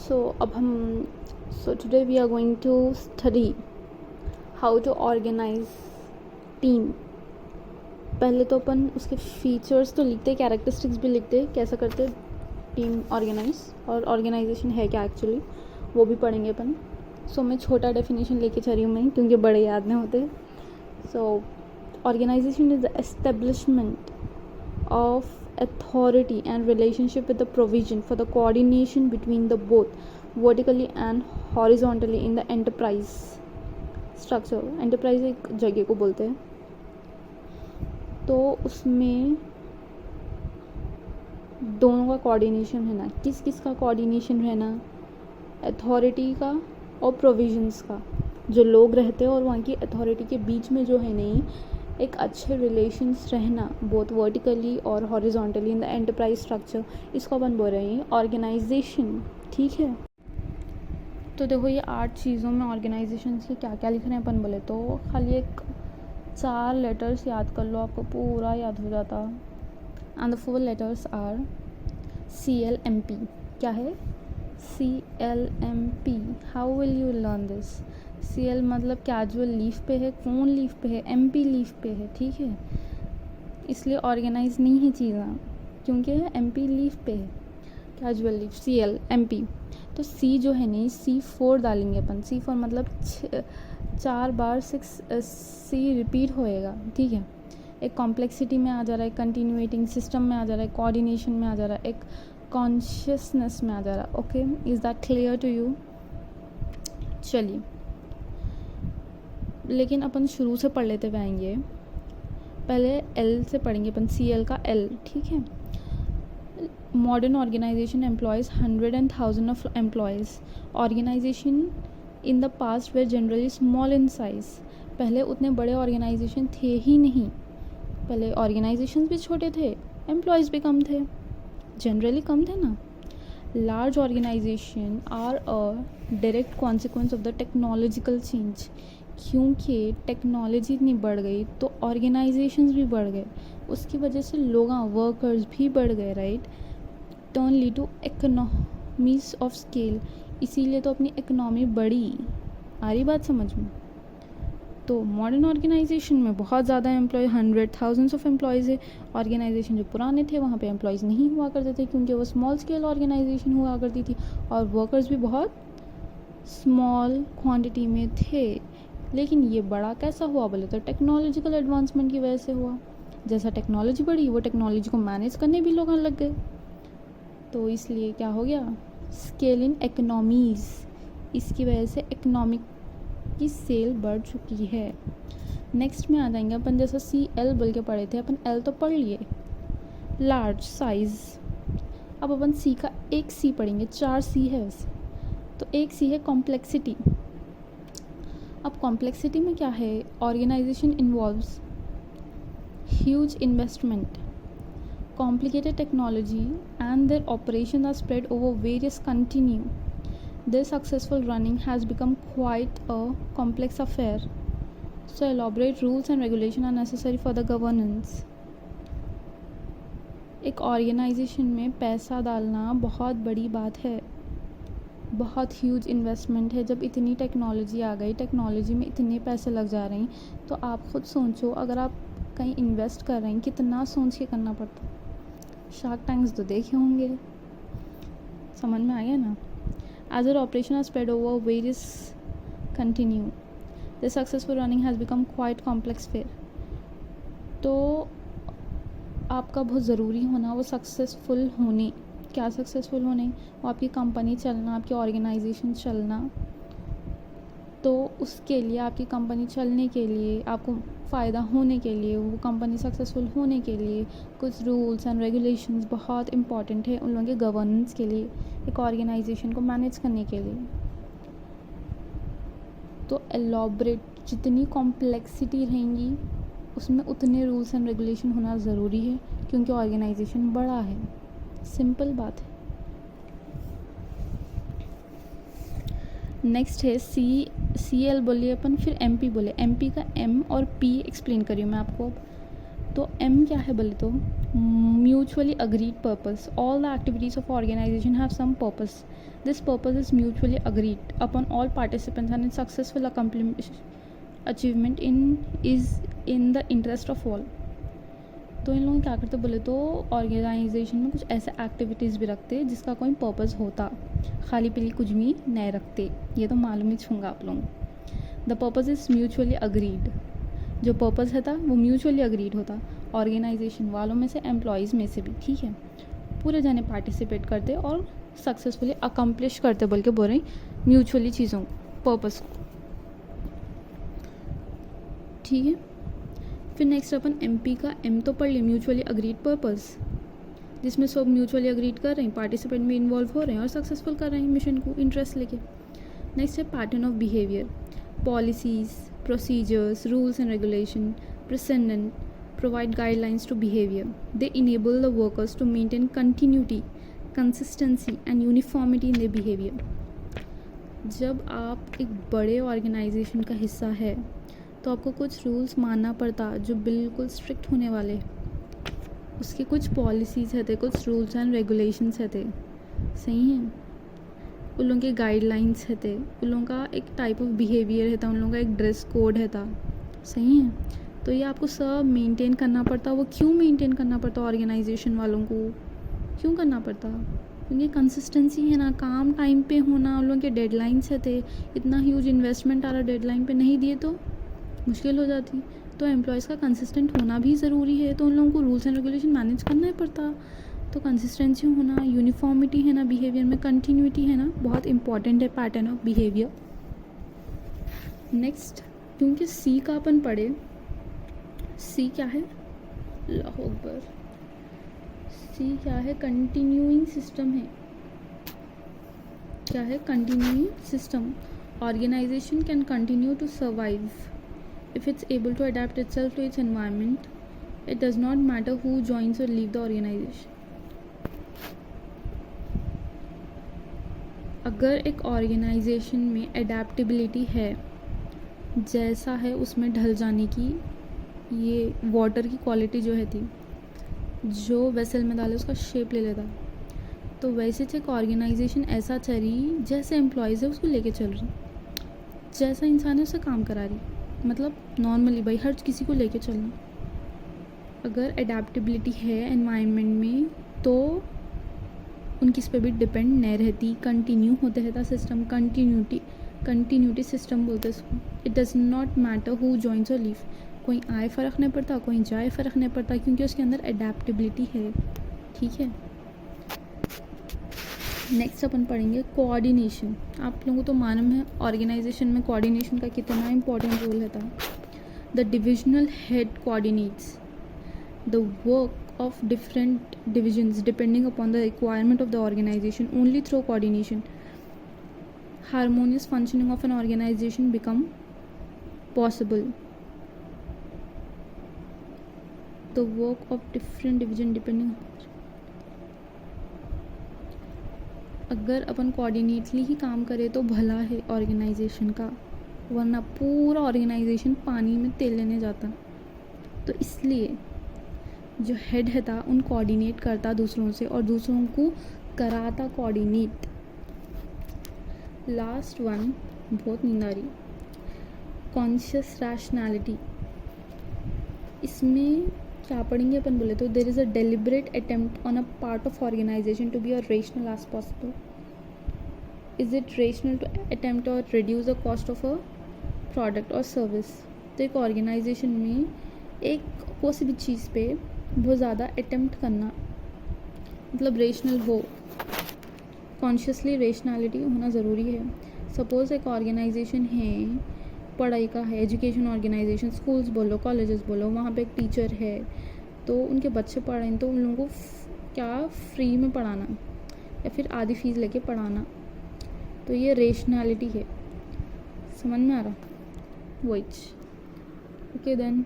So today we are going to study how to organize team. पहले तो अपन उसके features तो लिखते, कैरेक्टरिस्टिक्स भी लिखते, कैसा करते टीम ऑर्गेनाइज और ऑर्गेनाइजेशन है क्या एक्चुअली, वो भी पढ़ेंगे अपन. मैं छोटा डेफिनेशन लेके चल रही हूँ मैं, क्योंकि बड़े याद नहीं होते. Organisation is the establishment of authority and relationship with the provision for the coordination between the both vertically and horizontally in the enterprise structure. enterprise एक जगह को बोलते हैं, तो उसमें दोनों का कोऑर्डिनेशन रहना. किस किस का कोऑर्डिनेशन रहना? अथॉरिटी का और प्रोविजंस का. जो लोग रहते हैं और वहाँ की अथॉरिटी के बीच में जो है नहीं, एक अच्छे रिलेशंस रहना बोथ वर्टिकली और horizontally in the enterprise structure. इसको अपन बोल रहे हैं ऑर्गेनाइजेशन. ठीक है, तो देखो ये 8 चीज़ों में ऑर्गेनाइजेशन के क्या क्या लिख रहे हैं अपन बोले तो खाली एक 4 लेटर्स याद कर लो, आपको पूरा याद हो जाता. And the 4 letters are CLMP. क्या है? CLMP. How will you learn this? CL मतलब कैजुअल लीव पे है, कौन लीव पे है? MP लीव पे है. ठीक है, इसलिए ऑर्गेनाइज नहीं है चीज़ें, क्योंकि MP लीव पे है, कैजुअल लीव. CLMP. तो C जो है नहीं, C4 डालेंगे अपन. C4 मतलब 4 बार 6 C रिपीट होएगा. ठीक है, एक कॉम्प्लेक्सिटी में आ जा रहा है, कंटिन्यूएटिंग सिस्टम में आ जा रहा है, कोऑर्डिनेशन में आ जा रहा है, एक कॉन्शियसनेस में आ जा रहा है. Okay, is that clear to you? चलिए, लेकिन अपन शुरू से पढ़ लेते हुए आएंगे. पहले L से पढ़ेंगे अपन, CL का L. ठीक है, modern organisation employees 100 and 1000 of employees. Organisation in the past were generally small in size. पहले उतने बड़े ऑर्गेनाइजेशन थे ही नहीं. पहले ऑर्गेनाइजेशन भी छोटे थे, एम्प्लॉयज़ भी कम थे, जनरली कम थे ना. Large organisation are a direct consequence of the technological change. क्योंकि टेक्नोलॉजी इतनी बढ़ गई तो ऑर्गेनाइजेशंस भी बढ़ गए, उसकी वजह से लोग, वर्कर्स भी बढ़ गए. Right, turn lead to economies of scale. इसीलिए तो अपनी इकोनॉमी बढ़ी. आ रही बात समझ में? तो मॉडर्न ऑर्गेनाइजेशन में बहुत ज़्यादा एम्प्लॉय, 100 thousands ऑफ एम्प्लॉयज़ है. ऑर्गेनाइजेशन जो पुराने थे वहाँ पे एम्प्लॉयज़ नहीं हुआ करते थे, क्योंकि वो स्मॉल स्केल ऑर्गेनाइजेशन हुआ करती थी और वर्कर्स भी बहुत स्मॉल क्वांटिटी में थे. लेकिन ये बड़ा कैसा हुआ बोले तो टेक्नोलॉजिकल एडवांसमेंट की वजह से हुआ. जैसा टेक्नोलॉजी बढ़ी, वो टेक्नोलॉजी को मैनेज करने भी लोग लग गए, तो इसलिए क्या हो गया? Scale in economies. इसकी वजह से इकोनॉमिक की सेल बढ़ चुकी है. नेक्स्ट में आ जाएंगे अपन, जैसा CL बोल के पढ़े थे अपन, L तो पढ़ लिए, लार्ज साइज. अब अपन C का एक C पढ़ेंगे, 4 C है वैसे, तो एक C है कॉम्प्लेक्सिटी. अब कॉम्प्लेक्सिटी में क्या है? Organisation involves huge investment, complicated technology, and their operations are spread over various continue. Their successful running has become quite a complex affair, so elaborate rules and regulations are necessary for the governance. एक organisation में पैसा डालना बहुत बड़ी बात है, बहुत huge investment है. जब इतनी टेक्नोलॉजी आ गई, टेक्नोलॉजी में इतने पैसे लग जा रहे हैं, तो आप खुद सोचो, अगर आप कहीं इन्वेस्ट कर रहे हैं, कितना सोच के करना पड़ता. शार्क टैंक्स तो देखे होंगे, समझ में आ गया ना? As our operation are spread over various continue, the successful running has become quite complex fair. तो आपका बहुत ज़रूरी होना वो सक्सेसफुल होने. क्या सक्सेसफुल होने? वो आपकी कंपनी चलना, आपकी ऑर्गेनाइजेशन चलना. तो उसके लिए, आपकी कंपनी चलने के लिए, आपको फ़ायदा होने के लिए, वो कंपनी सक्सेसफुल होने के लिए कुछ रूल्स एंड रेगुलेशंस बहुत इंपॉर्टेंट है उन लोगों के गवर्नेंस के लिए, एक ऑर्गेनाइजेशन को मैनेज करने के लिए. तो एलॉबरेट, जितनी कॉम्प्लेक्सिटी रहेंगी उसमें उतने रूल्स एंड रेगुलेशन होना ज़रूरी है, क्योंकि ऑर्गेनाइजेशन बड़ा है. सिंपल बात है. नेक्स्ट है CL बोलिए अपन, फिर MP बोले. MP का M और P एक्सप्लेन करिए मैं आपको. तो एम क्या है बोले तो mutually agreed purpose. All the activities of organisation have some purpose. This purpose is mutually agreed upon all participants and successful achievement is in the interest of all. तो इन लोग क्या करते बोले तो ऑर्गेनाइजेशन में कुछ ऐसे एक्टिविटीज़ भी रखते जिसका कोई पर्पस होता, खाली पीली कुछ भी नहीं रखते. ये तो मालूम ही छूँगा आप लोगों. The purpose is mutually agreed. जो पर्पस था वो म्यूचुअली अग्रीड होता ऑर्गेनाइजेशन वालों में से, एम्प्लॉयज़ में से भी. ठीक है, पूरे जने पार्टिसिपेट करते और सक्सेसफुली अकम्प्लिश करते बोल के बोल रहे म्यूचुअली चीज़ों पर्पस को. ठीक है, फिर नेक्स्ट अपन एमपी का एम तो पढ़ लिए, म्यूचुअली अग्रीड पर्पस, जिसमें सब म्यूचुअली अग्रीड कर रहे हैं, पार्टिसिपेंट भी इन्वॉल्व हो रहे हैं और सक्सेसफुल कर रहे हैं मिशन को इंटरेस्ट लेके. नेक्स्ट है pattern of behaviour. Policies, procedures, rules and regulation, president provide guidelines to behavior. They enable the workers to maintain continuity, consistency and uniformity in their behavior. जब आप एक बड़े ऑर्गेनाइजेशन का हिस्सा है तो आपको कुछ रूल्स मानना पड़ता जो बिल्कुल स्ट्रिक्ट होने वाले. उसके कुछ पॉलिसीज़ रहते, कुछ रूल्स एंड रेगुलेशंस रहते. सही है, उन लोगों के गाइडलाइंस रहते, उन लोगों का एक टाइप ऑफ बिहेवियर रहता, उन लोगों का एक ड्रेस कोड रहता. सही है, तो ये आपको सब मेंटेन करना पड़ता. वो क्यों मेंटेन करना पड़ता ऑर्गेनाइजेशन वालों को, क्यों करना पड़ता? क्योंकि कंसिस्टेंसी है ना, काम टाइम पे होना, उन लोगों के डेडलाइंस थे. इतना ह्यूज इन्वेस्टमेंट आ रहा, डेडलाइन पे नहीं दिए तो मुश्किल हो जाती. तो एम्प्लॉयज़ का कंसिस्टेंट होना भी ज़रूरी है. तो उन लोगों को रूल्स एंड रेगुलेशन मैनेज करना ही पड़ता. तो कंसिस्टेंसी होना, यूनिफॉर्मिटी है ना बिहेवियर में, कंटिन्यूटी है ना, बहुत इंपॉर्टेंट है पैटर्न ऑफ बिहेवियर. नेक्स्ट, क्योंकि सी का अपन पढ़े, सी क्या है, अल्लाह अकबर, सी क्या है, कंटिन्यूइंग सिस्टम है. क्या है, continuing system. Organisation can continue to survive if it's able to adapt itself to its environment. It does not matter who joins or leave the organization. अगर एक ऑर्गेनाइजेशन में एडेप्टेबिलिटी है, जैसा है उसमें ढल जाने की, ये वाटर की क्वालिटी जो है थी, जो वेसल में डाले उसका शेप ले लेता. तो वैसे एक ऑर्गेनाइजेशन ऐसा चली जैसे एम्प्लॉयज़ है उसको लेके चल रही, जैसा इंसान है उसे काम करा रही. मतलब नॉर्मली भाई हर किसी को लेके चलना. अगर एडेप्टेबिलिटी है एनवायरनमेंट में तो उनकी इस पर भी डिपेंड नहीं रहती. कंटिन्यू होते रहता सिस्टम, कंटिन्यूटी सिस्टम बोलते हैं इसको. It does not matter who joins और लीव. कोई आए फ़र्क नहीं पड़ता, कोई जाए फ़र्क नहीं पड़ता, क्योंकि उसके अंदर एडेप्टेबिलिटी है. ठीक है, नेक्स्ट अपन पढ़ेंगे कोऑर्डिनेशन. आप लोगों को तो मालूम है ऑर्गेनाइजेशन में कोऑर्डिनेशन का कितना इंपॉर्टेंट रोल रहता है. The divisional head coordinates the work of different divisions depending upon the requirement of the organisation. Only through coordination harmonious functioning of an organisation become possible. The work of different division depending. अगर अपन coordinately ही काम करें तो भला है organisation का, वरना पूरा ऑर्गेनाइजेशन पानी में तेल लेने जाता. तो इसलिए जो हेड है था उन कोऑर्डिनेट करता दूसरों से और दूसरों को कराता कोऑर्डिनेट. लास्ट वन बहुत नींद आ रही, कॉन्शियस रैशनैलिटी. इसमें क्या पढ़ेंगे अपन बोले तो there is a deliberate attempt on a part of organisation to be a rational as possible. Is it rational to attempt और reduce the cost of a product और सर्विस. तो एक ऑर्गेनाइजेशन में एक कोई भी चीज़ पे बहुत ज़्यादा अटेम्प्ट करना, मतलब रेशनल हो, कॉन्शियसली रेशनैलिटी होना ज़रूरी है. सपोज़ एक ऑर्गेनाइजेशन है, पढ़ाई का है, एजुकेशन ऑर्गेनाइजेशन, स्कूल्स बोलो, कॉलेजेस बोलो, वहाँ पे एक टीचर है तो उनके बच्चे पढ़ रहे हैं तो उन लोगों को क्या फ्री में पढ़ाना या फिर आधी फीस लेके पढ़ाना. तो ये रेशनैलिटी है. समझ में आ रहा? वही. Okay then.